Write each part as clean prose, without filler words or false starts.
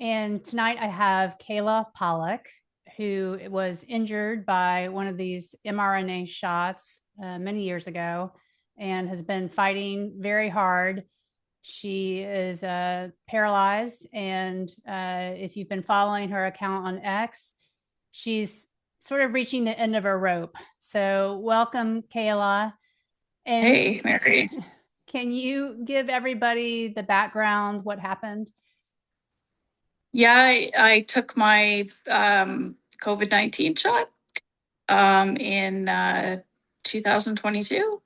And tonight I have Kayla Pollack, who was injured by one of these mRNA shots many years ago and has been fighting very hard. She is paralyzed. And if you've been following her account on X, she's sort of reaching the end of her rope. So, welcome, Kayla. And Hey, Mary. can you give everybody the background, what happened? Yeah, I took my COVID-19 shot in 2022.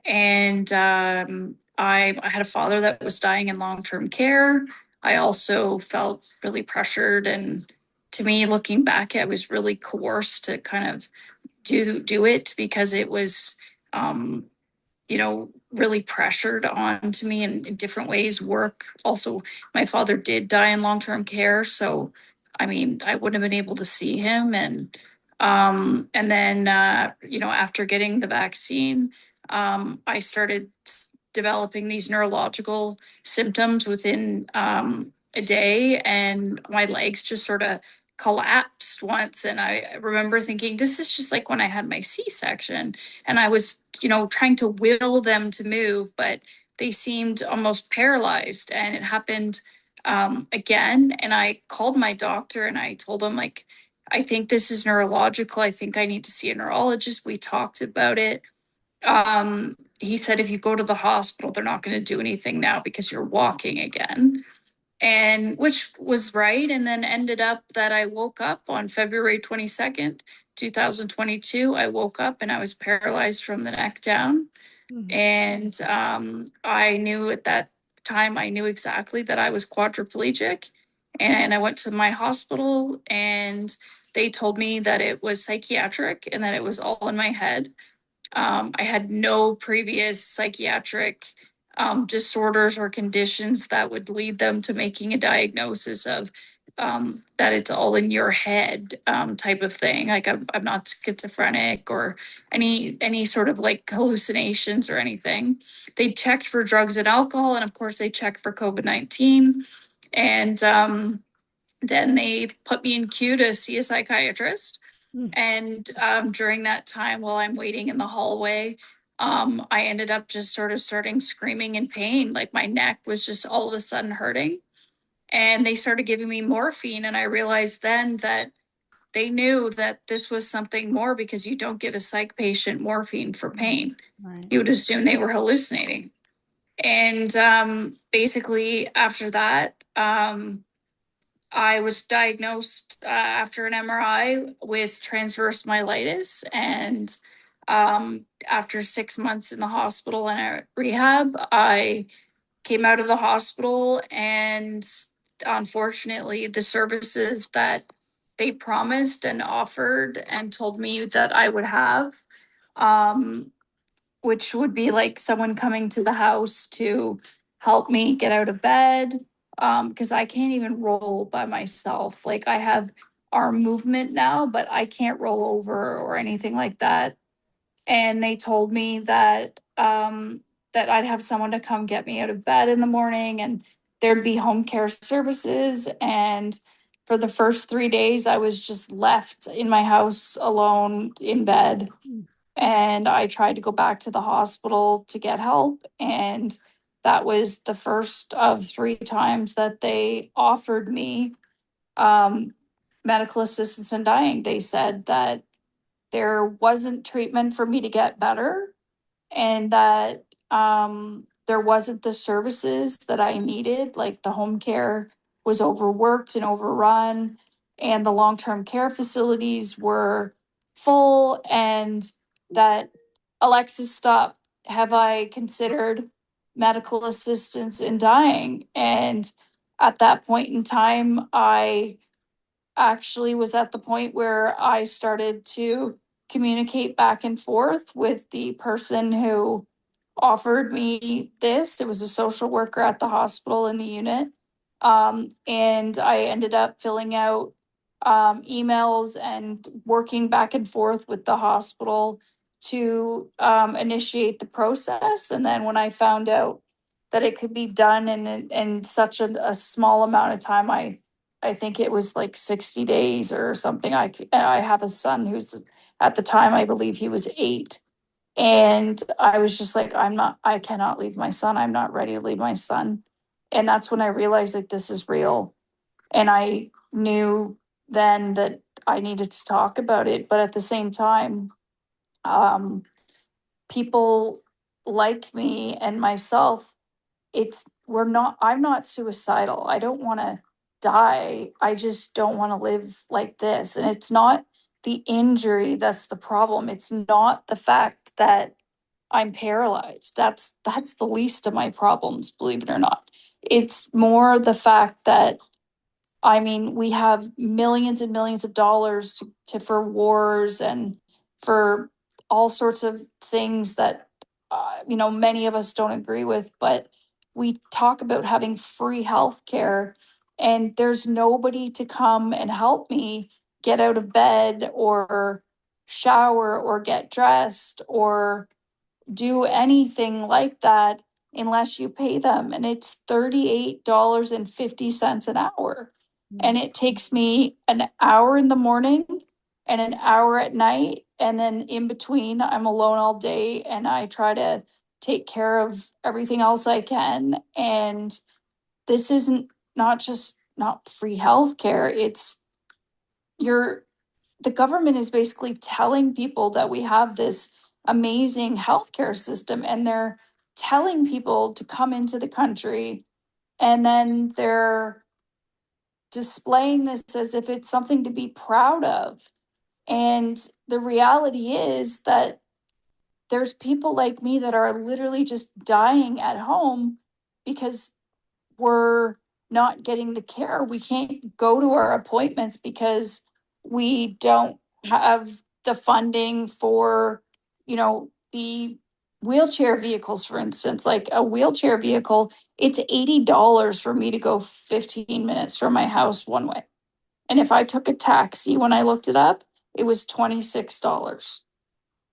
And I had a father that was dying in long-term care. I also felt really pressured. And to me, looking back, I was really coerced to kind of do it because it was um, really pressured onto me in different ways. Work also, my father did die in long-term care. So, I mean, I wouldn't have been able to see him. And then, after getting the vaccine, I started developing these neurological symptoms within a day, and my legs just sort of collapsed once. And I remember thinking, this is just like when I had my C-section, and I was, trying to will them to move, but they seemed almost paralyzed. And it happened again. And I called my doctor and I told him, like, I think this is neurological. I think I need to see a neurologist. We talked about it. He said, if you go to the hospital, they're not going to do anything now because you're walking again. And which was right. And then ended up that I woke up on February 22nd, 2022. I woke up and I was paralyzed from the neck down. Mhm. And I knew at that time, I knew exactly that I was quadriplegic. And I went to my hospital and they told me that it was psychiatric and that it was all in my head. I had no previous psychiatric disorders or conditions that would lead them to making a diagnosis of that it's all in your head type of thing. Like I'm not schizophrenic or any sort of like hallucinations or anything. They checked for drugs and alcohol, and of course they checked for COVID-19. And then they put me in queue to see a psychiatrist. Mhm. And during that time, while I'm waiting in the hallway, I ended up just sort of starting screaming in pain. Like my neck was just all of a sudden hurting. And they started giving me morphine. And I realized then that they knew that this was something more because you don't give a psych patient morphine for pain. Right. You would assume they were hallucinating. And basically, after that, I was diagnosed after an MRI with transverse myelitis. And after 6 months in the hospital and at rehab, I came out of the hospital. And unfortunately, the services that they promised and offered and told me that I would have, um, which would be like someone coming to the house to help me get out of bed, because I can't even roll by myself. Like I have arm movement now, but I can't roll over or anything like that. And they told me that I'd have someone to come get me out of bed in the morning, and there'd be home care services. And for the first 3 days, I was just left in my house alone in bed. And I tried to go back to the hospital to get help. And that was the first of 3 times that they offered me um, medical assistance in dying. They said that there wasn't treatment for me to get better, and that there wasn't the services that I needed. Like the home care was overworked and overrun, and the long term care facilities were full, and that Alexis, stop. Have I considered medical assistance in dying? And at that point in time, I actually was at the point where I started to communicate back and forth with the person who offered me this. It was a social worker at the hospital in the unit. And I ended up filling out emails and working back and forth with the hospital to initiate the process. And then when I found out that it could be done in such a small amount of time, I I think it was like 60 days or something. I have a son who's at the time, I believe he was 8. And I was just like, I cannot leave my son. I'm not ready to leave my son. And that's when I realized like this is real. And I knew then that I needed to talk about it. But at the same time, um, people like me and myself, I'm not suicidal. I don't want to die. I just don't want to live like this. And it's not the injury that's the problem. It's not the fact that I'm paralyzed. That's the least of my problems, believe it or not. It's more the fact that I mean, we have millions and millions of dollars to for wars and for all sorts of things that many of us don't agree with, but we talk about having free health care, and there's nobody to come and help me get out of bed or shower or get dressed or do anything like that unless you pay them. And it's $38.50 an hour. And it takes me an hour in the morning and an hour at night. And then in between, I'm alone all day and I try to take care of everything else I can. And this isn't not just not free healthcare, it's you're the government is basically telling people that we have this amazing healthcare system, and they're telling people to come into the country, and then they're displaying this as if it's something to be proud of. And the reality is that there's people like me that are literally just dying at home because we're not getting the care. We can't go to our appointments because we don't have the funding for, the wheelchair vehicles, for instance. Like a wheelchair vehicle, it's $80 for me to go 15 minutes from my house one way. And if I took a taxi, when I looked it up, it was $26.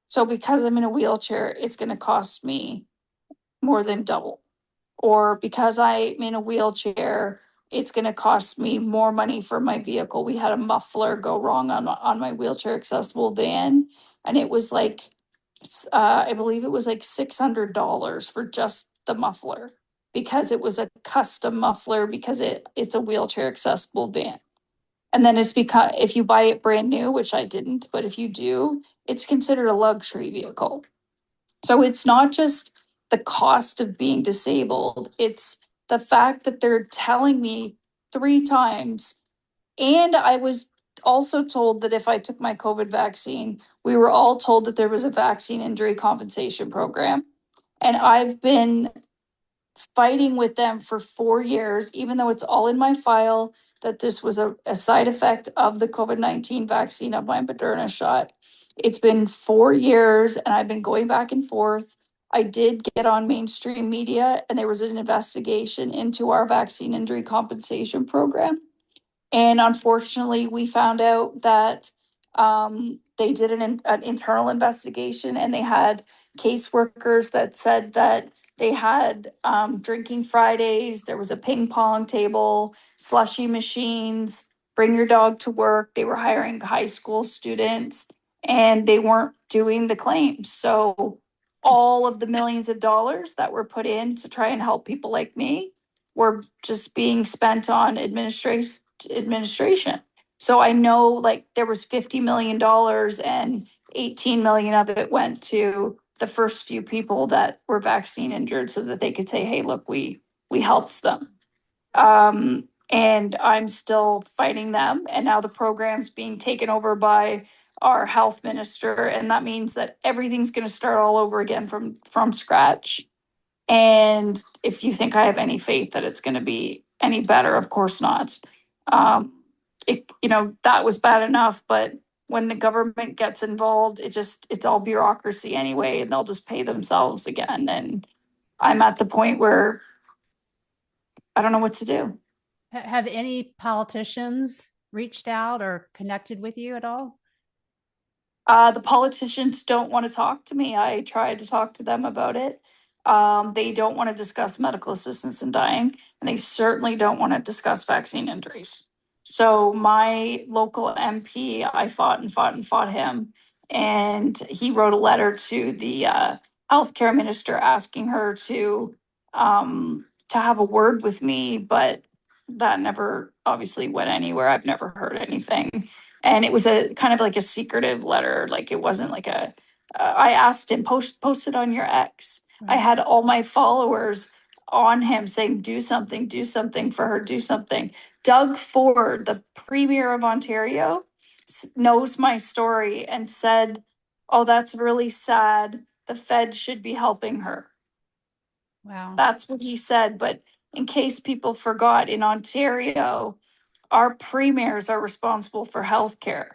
So because I'm in a wheelchair, it's going to cost me more than double. Or because I'm in a wheelchair, it's going to cost me more money for my vehicle. We had a muffler go wrong on my wheelchair accessible van, and it was like, I believe it was like $600 for just the muffler because it was a custom muffler because it's a wheelchair accessible van. And then it's because if you buy it brand new, which I didn't, but if you do, it's considered a luxury vehicle. So it's not just the cost of being disabled, it's the fact that they're telling me 3 times. And I was also told that if I took my COVID vaccine, we were all told that there was a vaccine injury compensation program. And I've been fighting with them for 4 years, even though it's all in my file that this was a side effect of the COVID-19 vaccine of my Moderna shot. It's been 4 years and I've been going back and forth. I did get on mainstream media and there was an investigation into our vaccine injury compensation program. And unfortunately, we found out that they did an internal investigation and they had caseworkers that said that they had drinking Fridays, there was a ping pong table, slushy machines, bring your dog to work. They were hiring high school students and they weren't doing the claims. So all of the millions of dollars that were put in to try and help people like me were just being spent on administration. So I know like there was $50 million and 18 million of it went to the first few people that were vaccine injured so that they could say, hey, look, we helped them. And I'm still fighting them. And now the program's being taken over by our health minister. And that means that everything's going to start all over again from scratch. And if you think I have any faith that it's going to be any better, of course not. That was bad enough, but when the government gets involved, it's all bureaucracy anyway, and they'll just pay themselves again. And I'm at the point where I don't know what to do. Have any politicians reached out or connected with you at all? The politicians don't want to talk to me. I tried to talk to them about it. They don't want to discuss medical assistance in dying, and they certainly don't want to discuss vaccine injuries. So my local MP, I fought and fought and fought him. And he wrote a letter to the healthcare minister asking her to have a word with me, but that never obviously went anywhere. I've never heard anything. And it was a kind of like a secretive letter. Like it wasn't like I asked him, post it on your X. I Right. had all my followers on him saying, do something for her, do something. Doug Ford, the Premier of Ontario, knows my story and said, "Oh, that's really sad. The Fed should be helping her." Wow. That's what he said. But in case people forgot, in Ontario, our premiers are responsible for healthcare,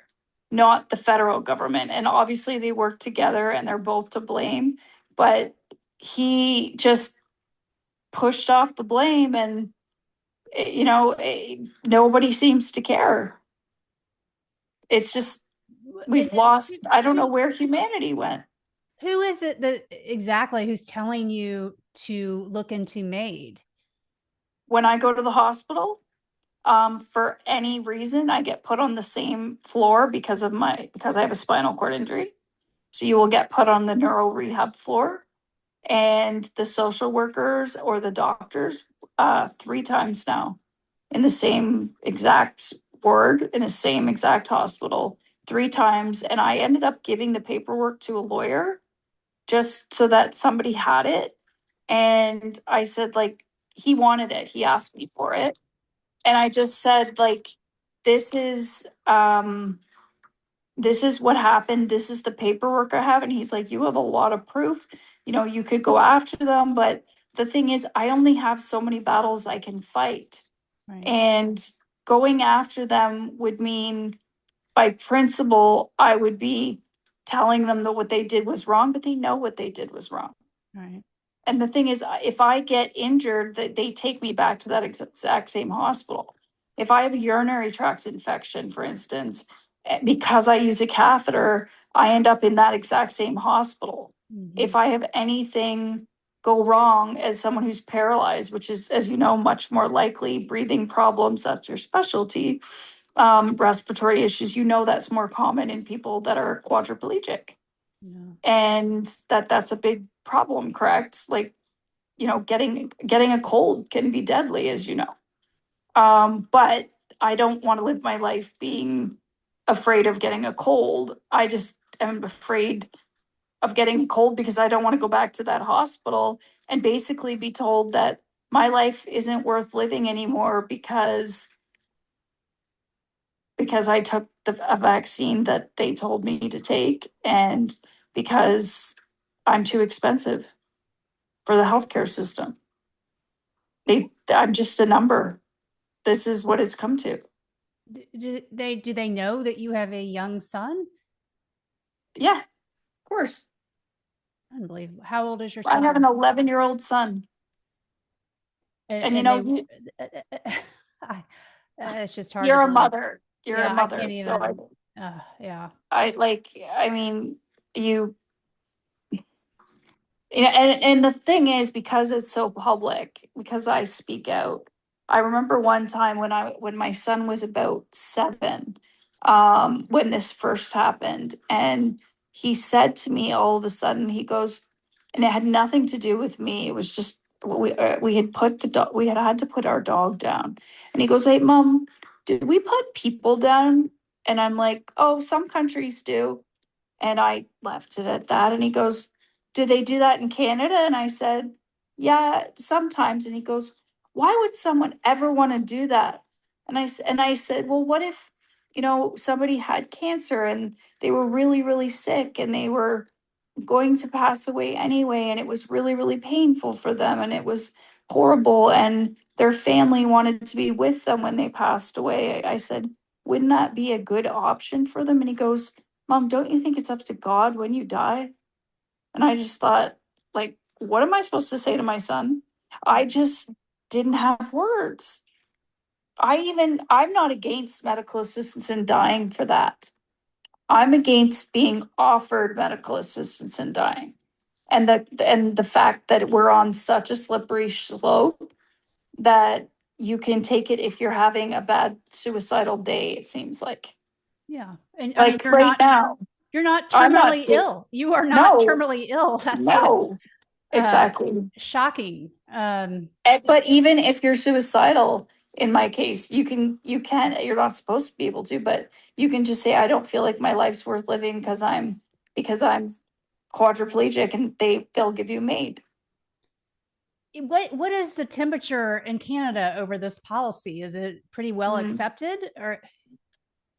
not the federal government. And obviously, they work together and they're both to blame. But he just pushed off the blame and nobody seems to care. It's just we've lost, I don't know where humanity went. Who is it that exactly who's telling you to look into MAID? When I go to the hospital, for any reason, I get put on the same floor because I have a spinal cord injury. So you will get put on the neuro rehab floor, and the social workers or the doctors, 3 times now in the same exact ward, in the same exact hospital, 3 times. And I ended up giving the paperwork to a lawyer just so that somebody had it. And I said, like, he wanted it. He asked me for it. And I just said, like, this is this is what happened. This is the paperwork I have. And he's like, you have a lot of proof. You could go after them. But the thing is, I only have so many battles I can fight. Right. And going after them would mean, by principle, I would be telling them that what they did was wrong, but they know what they did was wrong. Right. And the thing is, if I get injured, that they take me back to that exact same hospital. If I have a urinary tract infection, for instance, because I use a catheter, I end up in that exact same hospital. Mm-hmm. If I have anything go wrong as someone who's paralyzed, which is, as you know, much more likely, breathing problems, that's your specialty, respiratory issues, that's more common in people that are quadriplegic. Yeah. And that's a big problem, correct? Like, getting a cold can be deadly, as you know. But I don't want to live my life being afraid of getting a cold. I just am afraid of getting a cold because I don't want to go back to that hospital and basically be told that my life isn't worth living anymore because I took a vaccine that they told me to take, and because I'm too expensive for the healthcare system. I'm just a number. This is what it's come to. Do they know that you have a young son? Yeah, of course. Unbelievable. How old is your I have an son? 11-year-old son. And And they I, it's just hard to you're a believe. mother. You're a Yeah, I mother. can't So I, even. Yeah. I like, I mean, you and the thing is, because it's so public, because I speak out. I remember one time when my son was about 7, when this first happened, and he said to me all of a sudden, he goes, and it had nothing to do with me. It was just we had put the dog, we had to put our dog down, and he goes, "Hey, mom, did we put people down?" And I'm like, "Oh, some countries do." And I left it at that. And he goes, "Do they do that in Canada?" And I said, "Yeah, sometimes." And he goes, "Why would someone ever want to do that?" And I said, "Well, what if, somebody had cancer and they were really, really sick and they were going to pass away anyway, and it was really, really painful for them and it was horrible, and their family wanted to be with them when they passed away." I said, "Wouldn't that be a good option for them?" And he goes, "Mom, don't you think it's up to God when you die?" And I just thought, like, what am I supposed to say to my son? I just didn't have words. I'm not against medical assistance in dying for that. I'm against being offered medical assistance in dying. And the fact that we're on such a slippery slope that you can take it if you're having a bad suicidal day, it seems like. Yeah. And I mean, Like right now, you're not I'm not terminally ill. You are not no, terminally ill. That's what's no, uh exactly. shocking. But even if you're suicidal, in my case, you're not supposed to be able to, but you can just say, I don't feel like my life's worth living because I'm quadriplegic, and they'll give you MAID. What is the temperature in Canada over this policy? Is it pretty well Mm. accepted or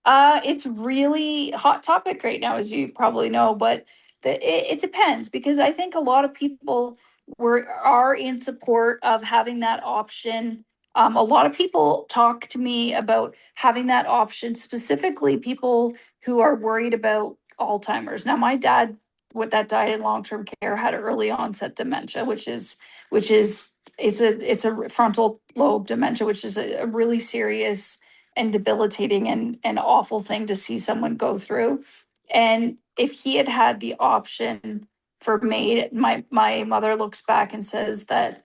It's really hot topic right now, as you probably know, but it depends, because I think a lot of people are in support of having that option. A lot of people talk to me about having that option, specifically people who are worried about Alzheimer's. Now, my dad, what that died in long-term care, had early onset dementia, which is it's a frontal lobe dementia, which is a really serious and debilitating and awful thing to see someone go through. And if he had had the option for MAID, my mother looks back and says that,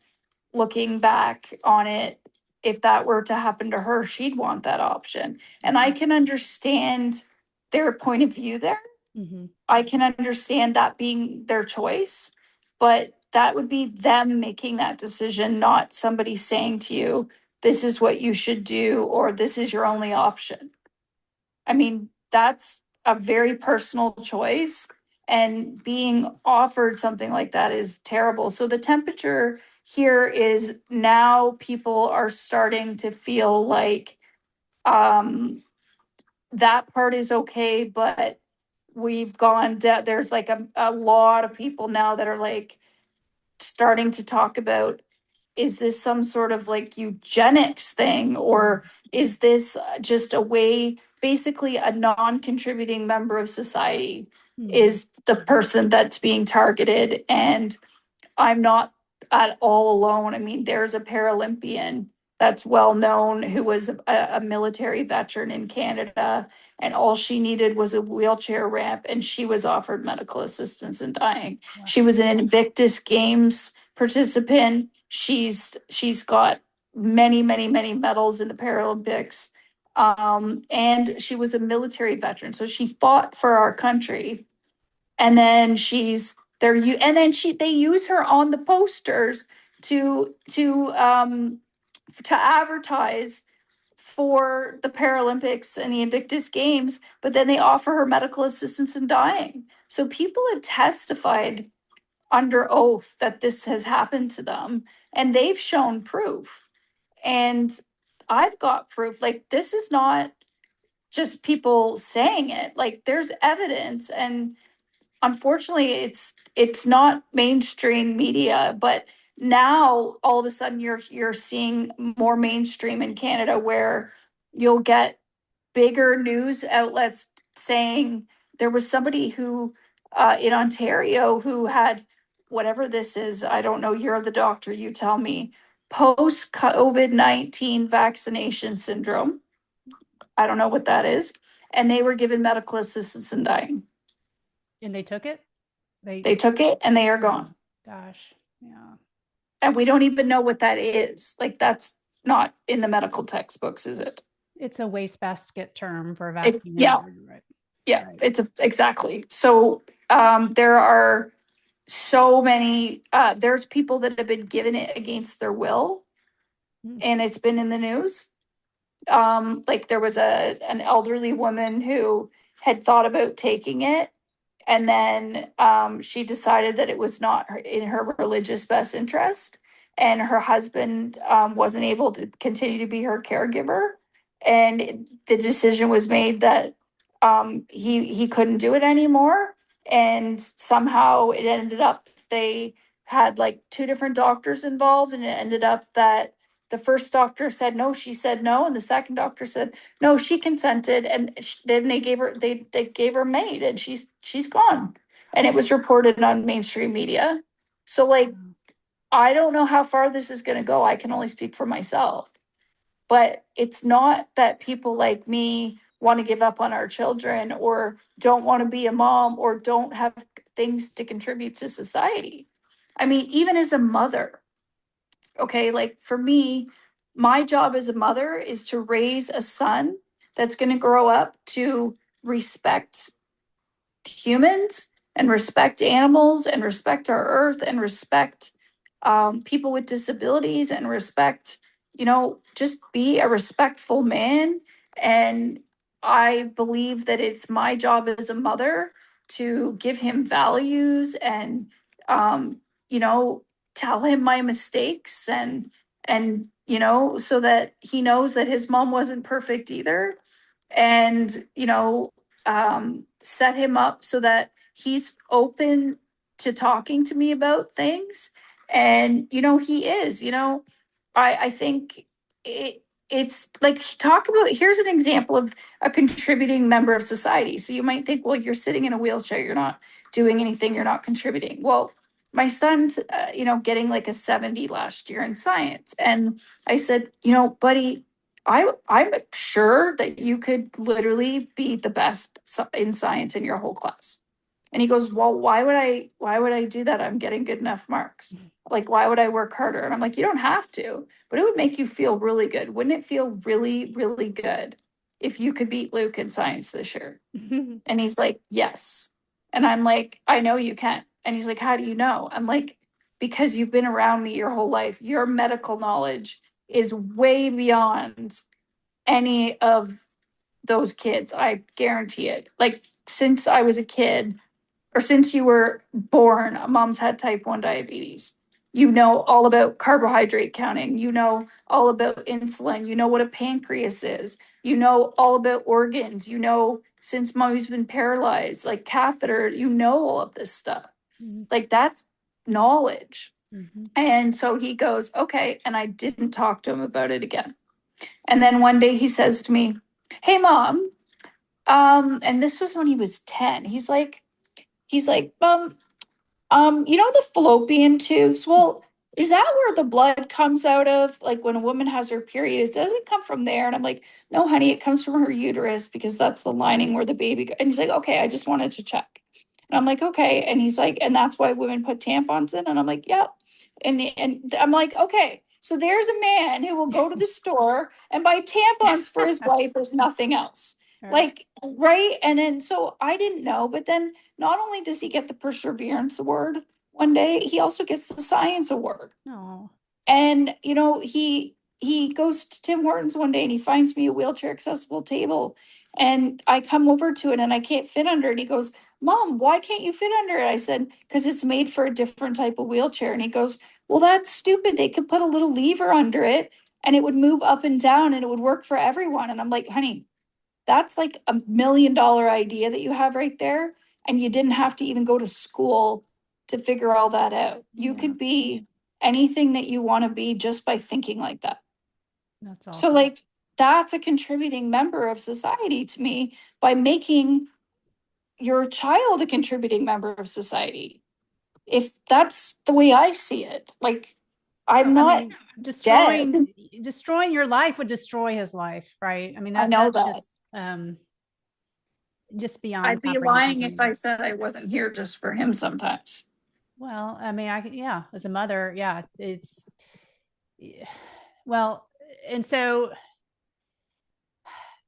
looking back on it, if that were to happen to her, she'd want that option. And I can understand their point of view there. Mhm. I can understand that being their choice, but that would be them making that decision, not somebody saying to you, this is what you should do, or this is your only option. I mean, that's a very personal choice, and being offered something like that is terrible. So the temperature here is now people are starting to feel like um that part is okay, but we've gone down, there's like a lot of people now that are like starting to talk about, is this some sort of like eugenics thing, or is this just a way, basically a non-contributing member of society Mhm. is the person that's being targeted. And I'm not at all alone. I mean, there's a Paralympian that's well known who was a military veteran in Canada, and all she needed was a wheelchair ramp, and she was offered medical assistance in dying. Wow. She was an Invictus Games participant. She's got many, many, many medals in the Paralympics. And she was a military veteran. So she fought for our country, and then they use her on the posters to advertise for the Paralympics and the Invictus Games, but then they offer her medical assistance in dying. So people have testified under oath that this has happened to them, and they've shown proof. And I've got proof. Like, this is not just people saying it. Like, there's evidence, and unfortunately it's not mainstream media, but now all of a sudden you're seeing more mainstream in Canada, where you'll get bigger news outlets saying there was somebody who in Ontario who had, whatever this is, I don't know, you're the doctor, you tell me, post COVID-19 vaccination syndrome. I don't know what that is. And they were given medical assistance in dying. And they took it? They They took it and they are gone. Gosh. Yeah. And we don't even know what that is. Like, that's not in the medical textbooks, is it? It's a wastebasket term for a vaccine Yeah, injured, right? yeah, Right. exactly. So there are so many, there's people that have been given it against their will, Mm. and it's been in the news. Like, there was an elderly woman who had thought about taking it, and then she decided that it was not in her religious best interest, and her husband wasn't able to continue to be her caregiver, and the decision was made that he couldn't do it anymore. And somehow it ended up, they had like two different doctors involved, and it ended up that the first doctor said no, she said no, and the second doctor said no, she consented, and then they gave her MAID, and she's gone, and it was reported on mainstream media. So, like, I don't know how far this is going to go. I can only speak for myself, but it's not that people like me want to give up on our children, or don't want to be a mom, or don't have things to contribute to society. I mean, even as a mother, okay, like for me, my job as a mother is to raise a son that's going to grow up to respect humans and respect animals and respect our earth and respect people with disabilities and respect, just be a respectful man. And I believe that it's my job as a mother to give him values and, um, you know, tell him my mistakes and, so that he knows that his mom wasn't perfect either. And, set him up so that he's open to talking to me about things. And, he is, I think it's like talk about here's an example of a contributing member of society. So you might think, well, you're sitting in a wheelchair, you're not doing anything, you're not contributing. Well, my son's, getting like a 70 last year in science. And I said, buddy, I'm sure that you could literally be the best in science in your whole class. And he goes, well, why would I do that? I'm getting good enough marks. Like, why would I work harder? And I'm like, you don't have to, but it would make you feel really good. Wouldn't it feel really, really good if you could beat Luke in science this year? And he's like, yes. And I'm like, I know you can. And he's like, how do you know? I'm like, because you've been around me your whole life. Your medical knowledge is way beyond any of those kids. I guarantee it. Like, since I was a kid, or since you were born, mom's had type 1 diabetes. You know all about carbohydrate counting. You know all about insulin. You know what a pancreas is. You know all about organs. Since mommy's been paralyzed, like catheter, all of this stuff. Like, that's knowledge. And so he goes, okay. And I didn't talk to him about it again. And then one day he says to me, hey, mom, and this was when he was 10. He's like, the fallopian tubes. Well, is that where the blood comes out of? Like when a woman has her period, does it come from there? And I'm like, no, honey, it comes from her uterus because that's the lining where the baby. And he's like, okay, I just wanted to check. And I'm like, okay. And he's like, and that's why women put tampons in. And I'm like, yep. And I'm like, okay. So there's a man who will go to the store and buy tampons for his wife if nothing else. Right. Like, right. And then so I didn't know, but then not only does he get the perseverance award one day, he also gets the science award. Oh. And he goes to Tim Hortons one day and he finds me a wheelchair accessible table. And I come over to it and I can't fit under it. He goes, Mom, why can't you fit under it? I said, because it's made for a different type of wheelchair. And he goes, well, that's stupid. They could put a little lever under it and it would move up and down and it would work for everyone. And I'm like, honey, that's like $1 million idea that you have right there. And you didn't have to even go to school to figure all that out. You could be anything that you want to be just by thinking like that. That's awesome. So like, that's a contributing member of society to me by making your child a contributing member of society. If that's the way I see it, like I'm not destroying your life would destroy his life, right? I mean, I know that's that. just beyond I'd be lying if I said I wasn't here just for him sometimes. Well, I mean, as a mother, it's well, and so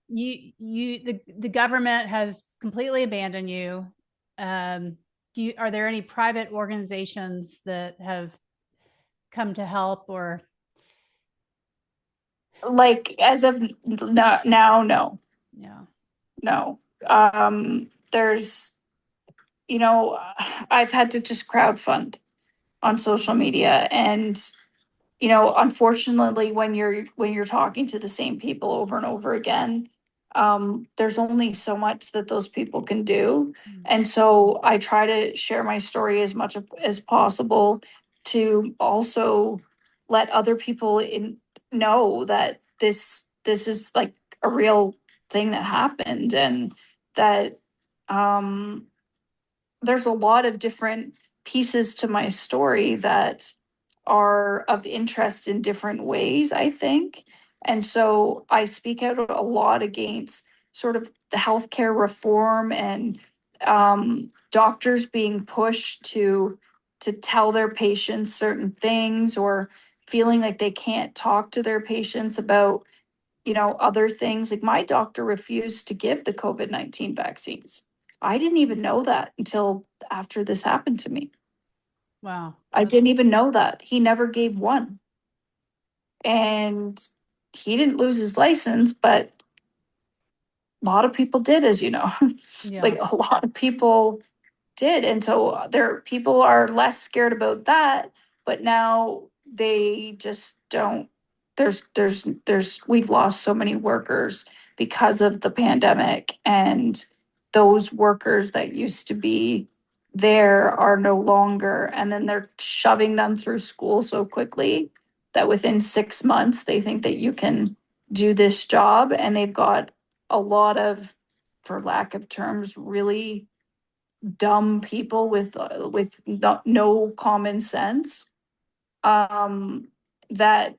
the government has completely abandoned you. Are there any private organizations that have come to help or like as of now, no. Yeah. No. There's, I've had to just crowdfund on social media. And, unfortunately, when you're talking to the same people over and over again, there's only so much that those people can do. And so I try to share my story as much as possible to also let other people know that this is like a real thing that happened, and that there's a lot of different pieces to my story that are of interest in different ways, I think. And so I speak out a lot against sort of the healthcare reform and doctors being pushed to tell their patients certain things, or feeling like they can't talk to their patients about, other things. Like my doctor refused to give the COVID-19 vaccines. I didn't even know that until after this happened to me. Wow. I didn't even know that. He never gave one. And he didn't lose his license, but a lot of people did, as you know. Yeah. Like a lot of people did. And so there people are less scared about that, but now they just don't. We've lost so many workers because of the pandemic, and those workers that used to be there are no longer, and then they're shoving them through school so quickly that within 6 months they think that you can do this job, and they've got a lot of, for lack of terms, really dumb people with no common sense, that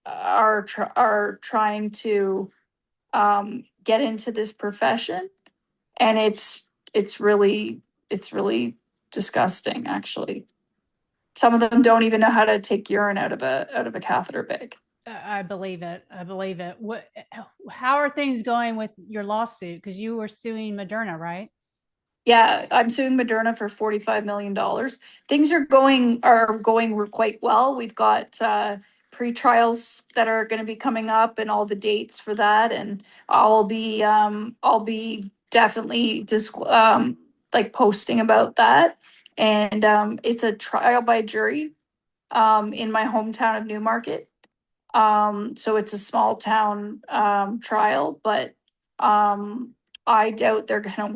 are trying to get into this profession, and it's really disgusting. Actually, some of them don't even know how to take urine out of a catheter bag. I believe it. I believe it. How are things going with your lawsuit? Because you were suing Moderna, right? Yeah, I'm suing Moderna for $45 million. Things are going quite well. We've got pre-trials that are going to be coming up and all the dates for that, and I'll be definitely just like posting about that. And it's a trial by jury in my hometown of Newmarket. So it's a small town trial, but I doubt they're gonna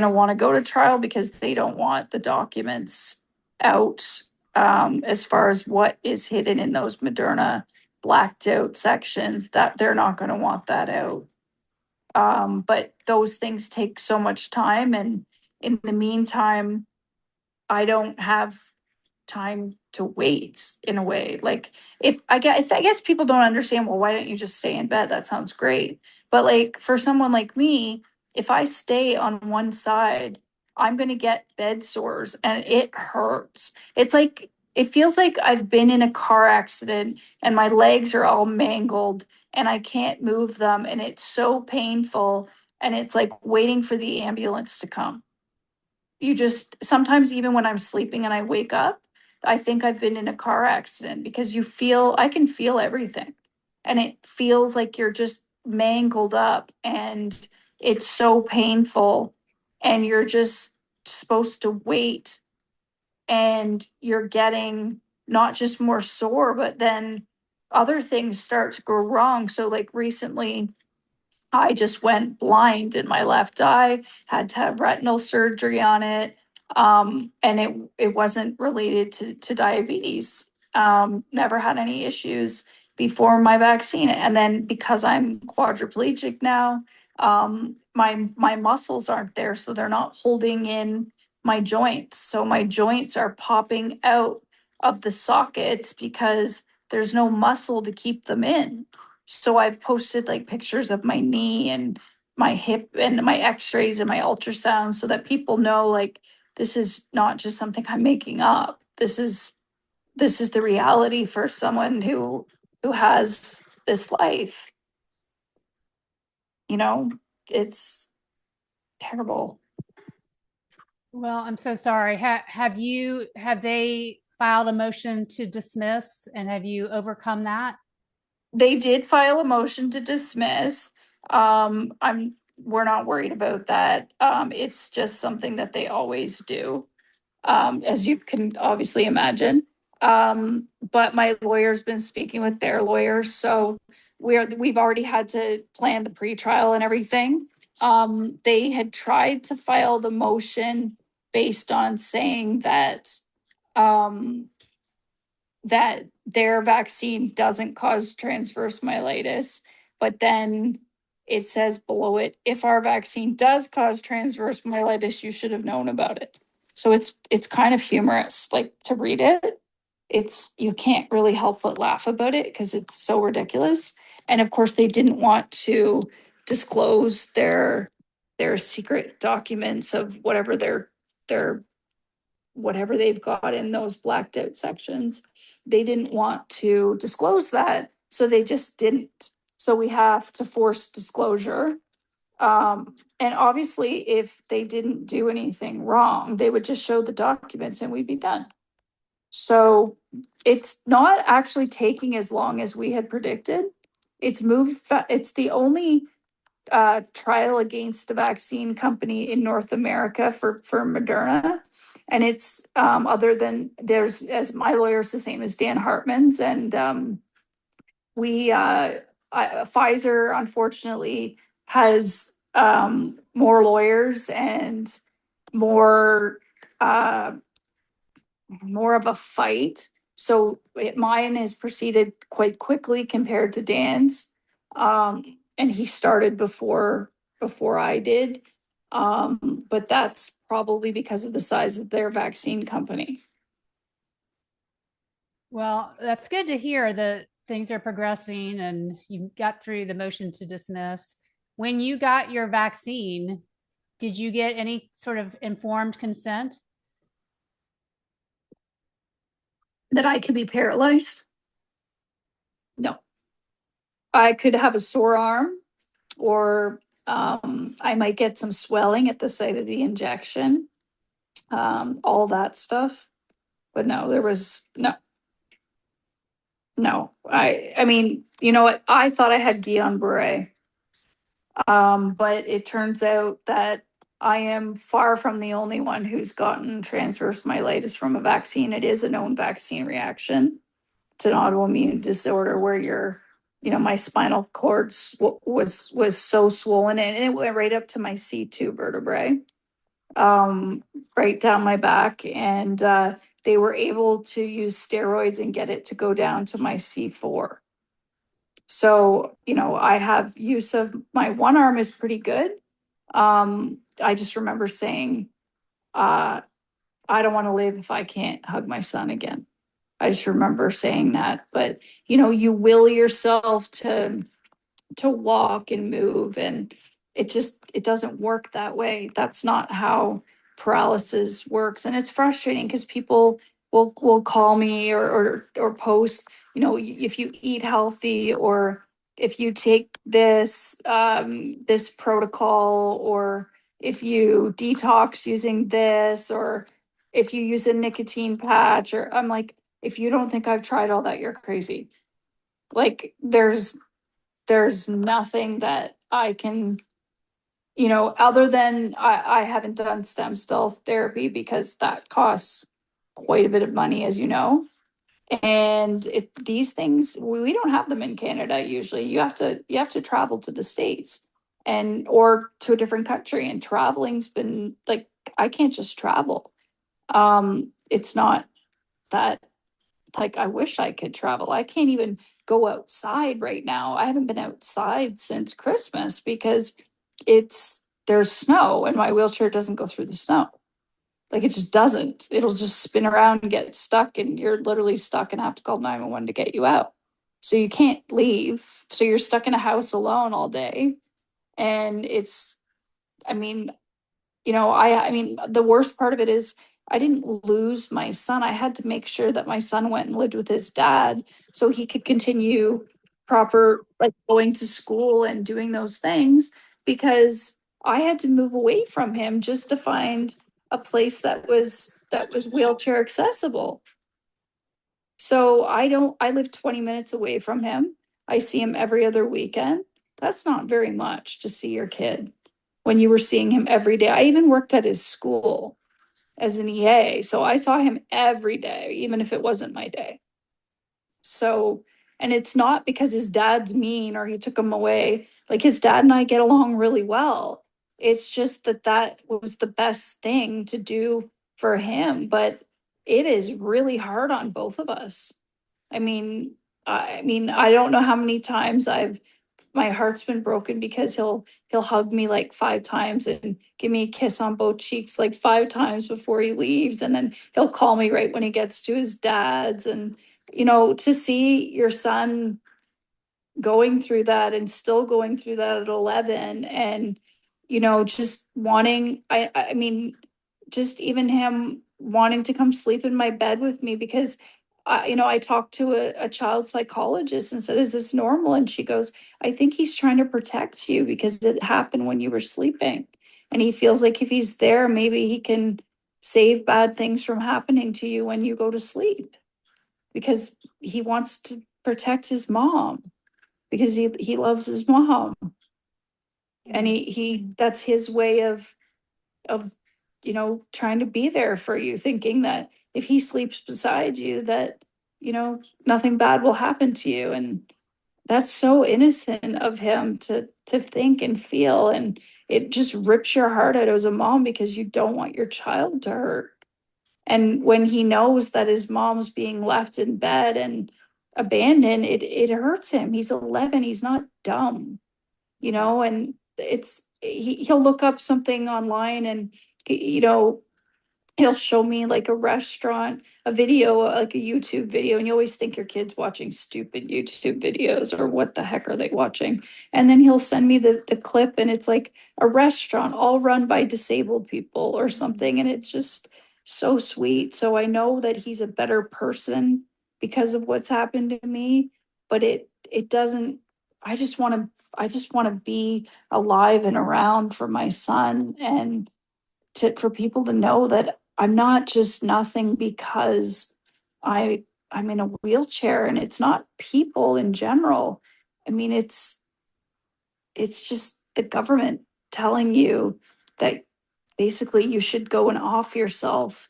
wanna go to trial because they don't want the documents out, as far as what is hidden in those Moderna blacked out sections, that they're not gonna want that out. But those things take so much time, and in the meantime, I don't have time to wait in a way. Like if I guess people don't understand, well, why don't you just stay in bed? That sounds great. But like for someone like me, if I stay on one side, I'm gonna get bed sores and it hurts. It feels like I've been in a car accident and my legs are all mangled and I can't move them, and it's so painful, and it's like waiting for the ambulance to come. You just sometimes, even when I'm sleeping and I wake up, I think I've been in a car accident because I can feel everything. And it feels like you're just mangled up, and it's so painful, and you're just supposed to wait, and you're getting not just more sore, but then other things start to go wrong. So like recently I just went blind in my left eye, had to have retinal surgery on it. And it wasn't related to diabetes. Never had any issues before my vaccine. And then because I'm quadriplegic now, my muscles aren't there, so they're not holding in my joints. So my joints are popping out of the sockets because there's no muscle to keep them in. So I've posted like pictures of my knee and my hip and my x-rays and my ultrasound so that people know, like, this is not just something I'm making up. This is the reality for someone who has this life. You know, it's terrible. Well, I'm so sorry. Have they filed a motion to dismiss, and have you overcome that? They did file a motion to dismiss. We're not worried about that. It's just something that they always do, as you can obviously imagine. But my lawyer's been speaking with their lawyers, so we've already had to plan the pretrial and everything. They had tried to file the motion based on saying um, that their vaccine doesn't cause transverse myelitis, but then it says below it, if our vaccine does cause transverse myelitis, you should have known about it. So it's kind of humorous, like, to read it. You can't really help but laugh about it because it's so ridiculous. And of course, they didn't want to disclose their secret documents of whatever their whatever they've got in those blacked out sections. They didn't want to disclose that, so they just didn't. So we have to force disclosure. And obviously, if they didn't do anything wrong, they would just show the documents and we'd be done. So it's not actually taking as long as we had predicted. It's it's the only trial against a vaccine company in North America for Moderna. And it's other than there's, as my lawyer's the same as Dan Hartman's, and Pfizer unfortunately has more lawyers and more more of a fight. So mine has proceeded quite quickly compared to Dan's. And he started before I did. But that's probably because of the size of their vaccine company. Well, that's good to hear that things are progressing and you got through the motion to dismiss. When you got your vaccine, did you get any sort of informed consent? That I could be paralyzed? No. I could have a sore arm, or I might get some swelling at the site of the injection, all that stuff. But no, there was no. I mean, you know what? I thought I had Guillain-Barré. But it turns out that I am far from the only one who's gotten transverse myelitis from a vaccine. It is a known vaccine reaction. It's an autoimmune disorder where my spinal cord was so swollen, and it went right up to my C2 vertebrae, right down my back. And they were able to use steroids and get it to go down to my C4. So, I have use of my one arm is pretty good. I just remember saying, I don't want to live if I can't hug my son again. I just remember saying that. But, you will yourself to walk and move, and it doesn't work that way. That's not how paralysis works. And it's frustrating because people will call me or post, if you eat healthy, or if you take this this protocol, or if you detox using this, or if you use a nicotine patch, or I'm like, if you don't think I've tried all that, you're crazy. Like there's nothing that I can, other than I haven't done stem cell therapy because that costs quite a bit of money, as you know. And these things, we don't have them in Canada. Usually you have to travel to the States or to a different country, and traveling's been like, I can't just travel. It's not that, like, I wish I could travel. I can't even go outside right now. I haven't been outside since Christmas because there's snow and my wheelchair doesn't go through the snow. Like, it just doesn't. It'll just spin around and get stuck, and you're literally stuck and have to call 911 to get you out. So you can't leave. So you're stuck in a house alone all day. And I mean, I mean, the worst part of it is I didn't lose my son. I had to make sure that my son went and lived with his dad so he could continue like going to school and doing those things, because I had to move away from him just to find a place that was wheelchair accessible. So I live 20 minutes away from him. I see him every other weekend. That's not very much to see your kid when you were seeing him every day. I even worked at his school as an EA, so I saw him every day, even if it wasn't my day. So, and it's not because his dad's mean or he took him away. Like, his dad and I get along really well. It's just that was the best thing to do for him, but it is really hard on both of us. I mean, I don't know how many times my heart's been broken because he'll hug me like 5 times and give me a kiss on both cheeks like 5 times before he leaves, and then he'll call me right when he gets to his dad's. And to see your son going through that and still going through that at 11, and just wanting, I mean, just even him wanting to come sleep in my bed with me because I talked to a child psychologist and said, is this normal? And she goes, I think he's trying to protect you because it happened when you were sleeping. And he feels like if he's there, maybe he can save bad things from happening to you when you go to sleep because he wants to protect his mom because he loves his mom. And he that's his way of trying to be there for you, thinking that if he sleeps beside you, that nothing bad will happen to you. And that's so innocent of him to think and feel, and it just rips your heart out as a mom because you don't want your child to hurt. And when he knows that his mom's being left in bed and abandoned, it hurts him. He's 11, he's not dumb, and he'll look up something online and he'll show me like a restaurant, a video, like a YouTube video, and you always think your kid's watching stupid YouTube videos or what the heck are they watching? And then he'll send me the clip and it's like a restaurant all run by disabled people or something. And it's just so sweet. So I know that he's a better person because of what's happened to me, but it doesn't, I just want to be alive and around for my son, and for people to know that I'm not just nothing because I'm in a wheelchair, and it's not people in general. I mean, it's just the government telling you that basically you should go and off yourself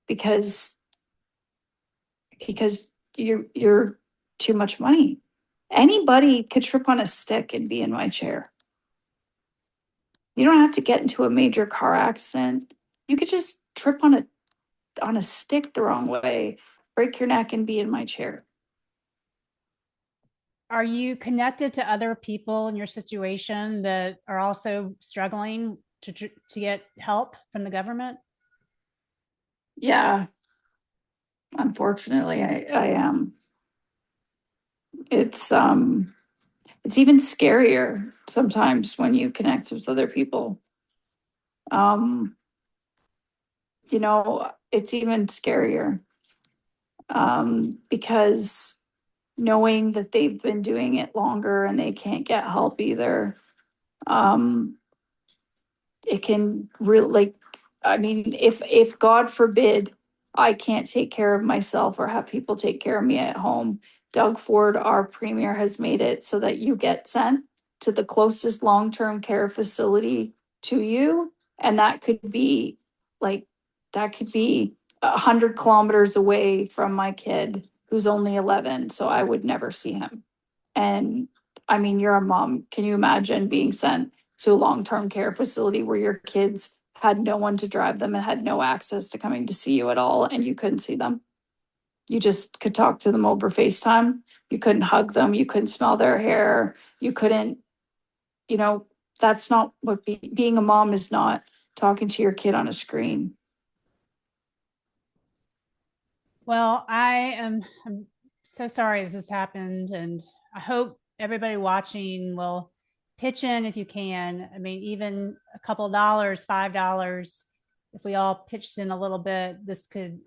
because you're too much money. Anybody could trip on a stick and be in my chair. You don't have to get into a major car accident. You could just trip on a stick the wrong way, break your neck, and be in my chair. Are you connected to other people in your situation that are also struggling to get help from the government? Yeah. Unfortunately, I am. It's even scarier sometimes when you connect with other people. It's even scarier because knowing that they've been doing it longer and they can't get help either, it can really, like, I mean, if God forbid I can't take care of myself or have people take care of me at home, Doug Ford, our premier, has made it so that you get sent to the closest long-term care facility to you. And that could be 100 kilometers away from my kid who's only 11. So I would never see him. And I mean, you're a mom. Can you imagine being sent to a long-term care facility where your kids had no one to drive them and had no access to coming to see you at all, and you couldn't see them? You just could talk to them over FaceTime. You couldn't hug them. You couldn't smell their hair. You couldn't, that's not what being a mom is, not talking to your kid on a screen. Well, I'm so sorry this has happened, and I hope everybody watching will pitch in if you can. I mean, even a couple of dollars, $5, if we all pitched in a little bit, this could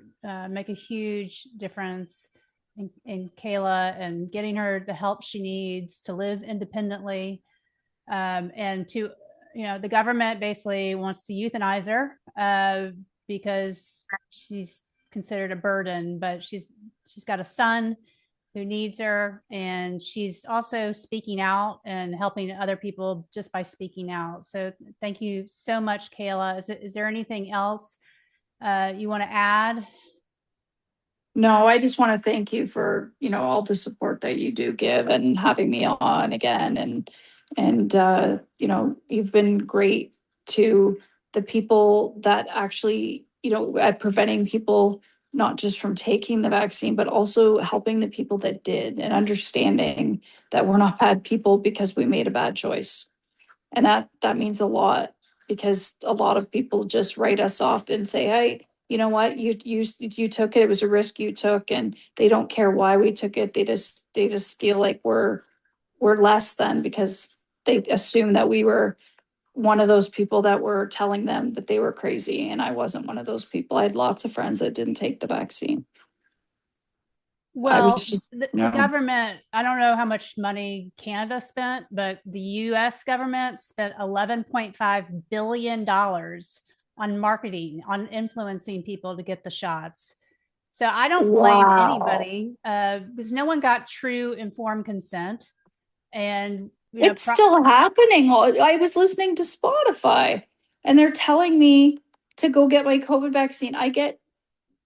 make a huge difference in Kayla and getting her the help she needs to live independently. And the government basically wants to euthanize her because she's considered a burden, but she's got a son who needs her, and she's also speaking out and helping other people just by speaking out. So thank you so much, Kayla. Is there anything else you want to add? No, I just want to thank you for, all the support that you do give and having me on again. And you've been great to the people that actually, at preventing people not just from taking the vaccine, but also helping the people that did, and understanding that we're not bad people because we made a bad choice. And that means a lot, because a lot of people just write us off and say, hey, you know what, you took it, it was a risk you took, and they don't care why we took it. They just feel like we're less than, because they assume that we were one of those people that were telling them that they were crazy, and I wasn't one of those people. I had lots of friends that didn't take the vaccine. I was Well, just, the government, I don't know how much money Canada spent, but the US government spent $11.5 billion on marketing, on influencing people to get the shots. So I don't blame Wow. anybody because no one got true informed consent. And It's still happening. I was listening to Spotify and they're telling me to go get my COVID vaccine. I get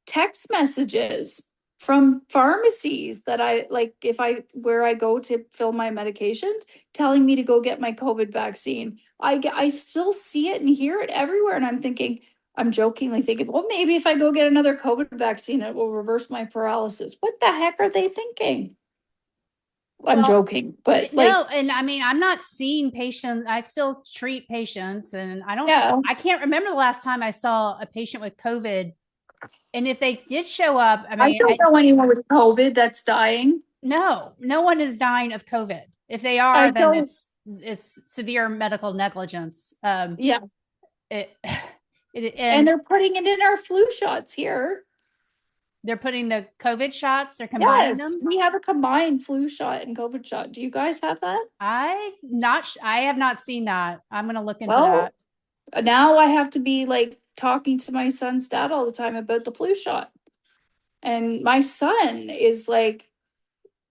text messages from pharmacies that I like if I where I go to fill my medications telling me to go get my COVID vaccine. I still see it and hear it everywhere, and I'm jokingly thinking, well, maybe if I go get another COVID vaccine, it will reverse my paralysis. What the heck are they thinking? I'm joking, but no, and I mean, I'm not seeing patients. I still treat patients, and I can't remember the last time I saw a patient with COVID. And if they did show up, I mean, I don't know anyone with COVID that's dying. No one is dying of COVID. If they are, then it's severe medical negligence. And and they're putting it in our flu shots here. They're putting the COVID shots. They're combining them. We have a combined flu shot and COVID shot. Do you guys have that? I have not seen that. I'm going to look into that. Now I have to be like talking to my son's dad all the time about the flu shot. And my son is like,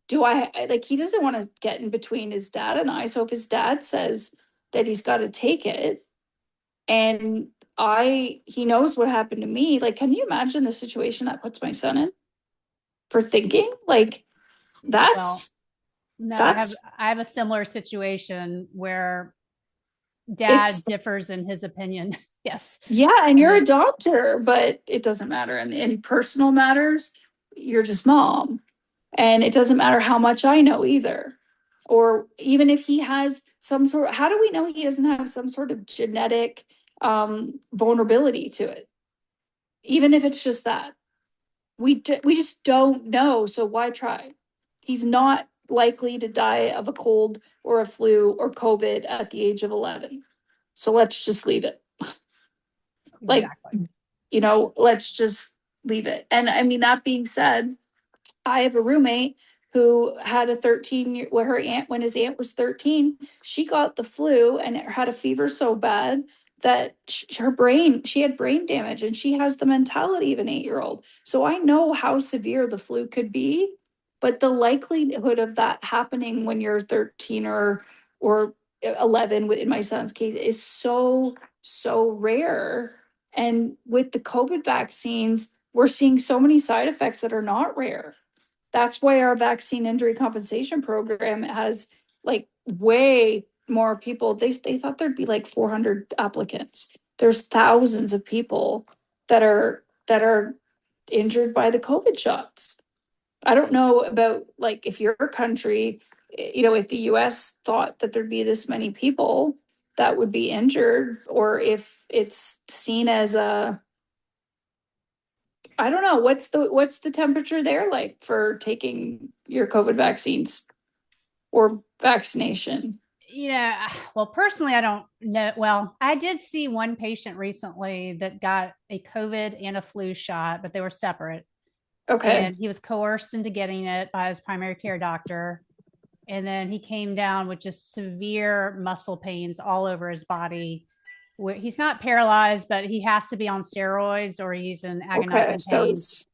he doesn't want to get in between his dad and I. So if his dad says that he's got to take it, and he knows what happened to me, like, can you imagine the situation that puts my son in for thinking like that's I have a similar situation where dad differs in his opinion. Yes. Yeah, and you're a doctor, but it doesn't matter. And in personal matters, you're just mom. And it doesn't matter how much I know either. Or even if he has how do we know he doesn't have some sort of genetic vulnerability to it? Even if it's just that. We just don't know, so why try? He's not likely to die of a cold or a flu or COVID at the age of 11. So let's just leave it. Exactly. Let's just leave it. And I mean, that being said, I have a roommate who had a 13-year, when his aunt was 13, she got the flu and had a fever so bad that she had brain damage, and she has the mentality of an 8-year-old. So I know how severe the flu could be, but the likelihood of that happening when you're 13 or 11, in my son's case, is so rare. And with the COVID vaccines, we're seeing so many side effects that are not rare. That's why our vaccine injury compensation program has like way more people. They thought there'd be like 400 applicants. There's thousands of people that are injured by the COVID shots. I don't know about like if your country, if the US thought that there'd be this many people that would be injured, or if it's seen as I don't know, what's the temperature there like for taking your COVID vaccines or vaccination? Yeah, well, personally, I don't know. Well, I did see one patient recently that got a COVID and a flu shot, but they were separate. Okay. And he was coerced into getting it by his primary care doctor. And then he came down with just severe muscle pains all over his body. He's not paralyzed, but he has to be on steroids or he's in agonizing pain. So it's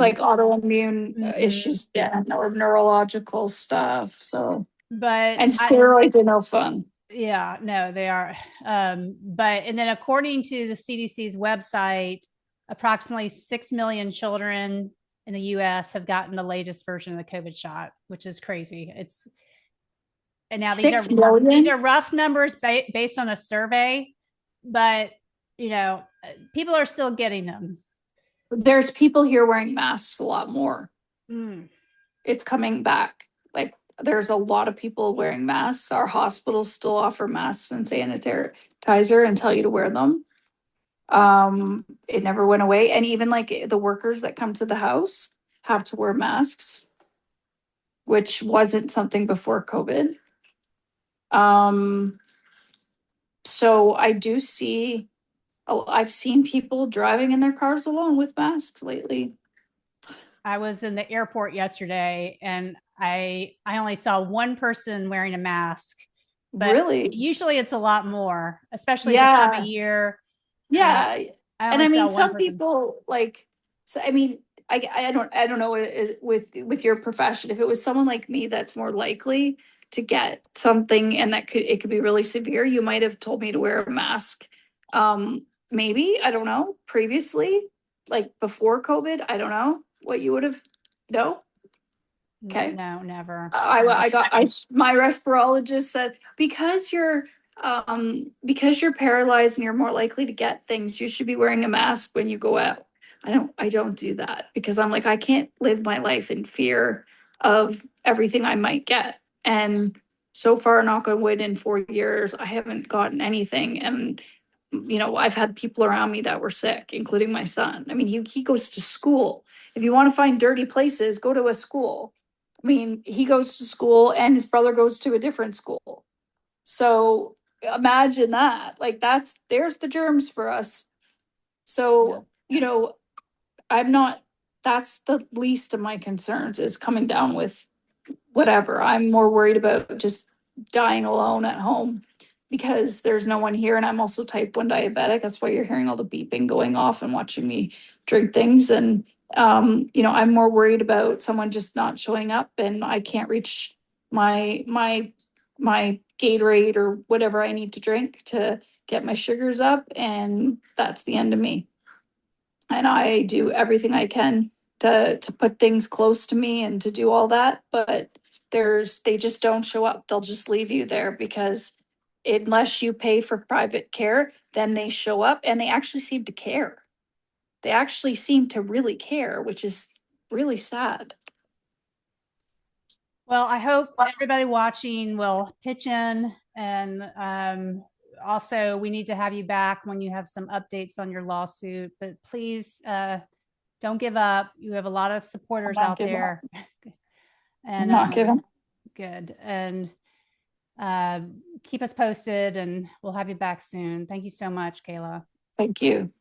like autoimmune issues, or neurological stuff. And steroids are no fun. Yeah, no, they are. And then according to the CDC's website, approximately 6 million children in the US have gotten the latest version of the COVID shot, which is crazy. And now these are rough numbers based on a survey, but people are still getting them. There's people here wearing masks a lot more. It's coming back. Like there's a lot of people wearing masks. Our hospitals still offer masks and sanitizer and tell you to wear them. It never went away. And even like the workers that come to the house have to wear masks, which wasn't something before COVID. So I do see, I've seen people driving in their cars alone with masks lately. I was in the airport yesterday and I only saw one person wearing a mask, but Really? usually it's a lot more, especially this time of Yeah. year. Yeah. I And only I mean, saw one some person. people like, so I mean, I don't know with your profession, if it was someone like me that's more likely to get something and it could be really severe, you might have told me to wear a mask. Maybe, I don't know, previously, like before COVID, I don't know what you would have, no? Okay. No, never. My respirologist said, because you're paralyzed and you're more likely to get things, you should be wearing a mask when you go out. I don't do that because I'm like, I can't live my life in fear of everything I might get. And so far, knock on wood, in 4 years, I haven't gotten anything. And, I've had people around me that were sick, including my son. I mean, he goes to school. If you want to find dirty places, go to a school. I mean, he goes to school and his brother goes to a different school. So imagine that. Like there's the germs for us. So, I'm not, that's the least of my concerns is coming down with whatever. I'm more worried about just dying alone at home because there's no one here. And I'm also type 1 diabetic. That's why you're hearing all the beeping going off and watching me drink things. And, I'm more worried about someone just not showing up and I can't reach my Gatorade or whatever I need to drink to get my sugars up. And that's the end of me. And I do everything I can to put things close to me and to do all that, but they just don't show up. They'll just leave you there because unless you pay for private care, then they show up and they actually seem to care. They actually seem to really care, which is really sad. Well, I hope everybody watching will pitch in, and also we need to have you back when you have some updates on your lawsuit. But please don't give up. You have a lot of supporters out there, and Not giving. good. And keep us posted, and we'll have you back soon. Thank you so much, Kayla. Thank you.